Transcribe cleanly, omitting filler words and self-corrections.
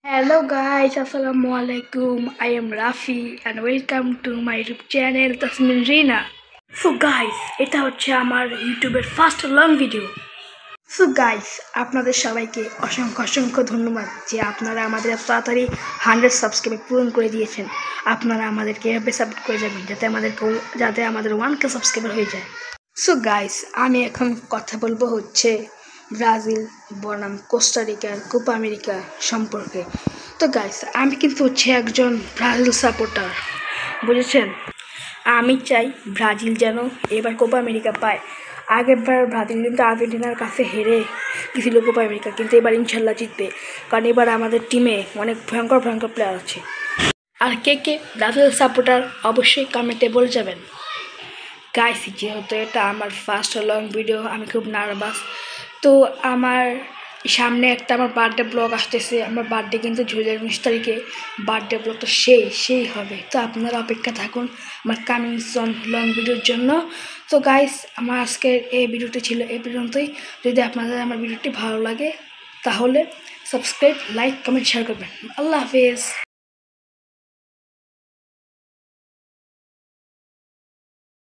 Hello guys, Assalamualaikum. I am Rafi and welcome to my YouTube channel Tasmin Rina. So guys, এটা হচ্ছে আমার ইউটিউবের first long video. So guys, আপনাদের সবাইকে অসংখ্য অসংখ্য ধন্যবাদ যে আপনারা আমাদের এত তাড়াতাড়ি 100 সাবস্ক্রাইব পূরণ করে দিয়েছেন। আপনারা আমাদেরকে এভাবে সাপোর্ট করে যাবেন যাতে আমাদের 1K সাবস্ক্রাইবার হয়ে যায়। সো গাইস, আমি এখন কথা বলবো হচ্ছে ব্রাজিল বনাম কোস্টারিকার কোপা আমেরিকা সম্পর্কে। তো গাইস, আমি কিন্তু হচ্ছে একজন ব্রাজিল সাপোর্টার, বুঝেছেন। আমি চাই ব্রাজিল যেন এবার কোপা আমেরিকা পায়। আগেরবার ব্রাজিল কিন্তু আর্জেন্টিনার কাছে হেরে গেছিল কোপা আমেরিকা, কিন্তু এবার ইনশাল্লাহ জিতবে, কারণ এবার আমাদের টিমে অনেক ভয়ঙ্কর ভয়ঙ্কর প্লেয়ার আছে। আর কে কে ব্রাজিল সাপোর্টার অবশ্যই কমেন্টে বলে যাবেন। গাইস, যেহেতু এটা আমার ফার্স্ট লং ভিডিও, আমি খুব নার্ভাস। তো আমার সামনে আমার বার্থডে ব্লগ আসতেছে। আমার বার্থডে কিন্তু জুলাই 19 তারিখে। বার্থডে ব্লগটা সেই হবে। তো আপনারা অপেক্ষা থাকুন আমার কামিং সন লং ভিডিওর জন্য। তো গাইস, আমার আজকের এই ভিডিওটি ছিল এই পর্যন্তই। যদি আপনাদের আমার ভিডিওটি ভালো লাগে তাহলে সাবস্ক্রাইব, লাইক, কমেন্ট, শেয়ার করবেন। আল্লাহ হাফেজ।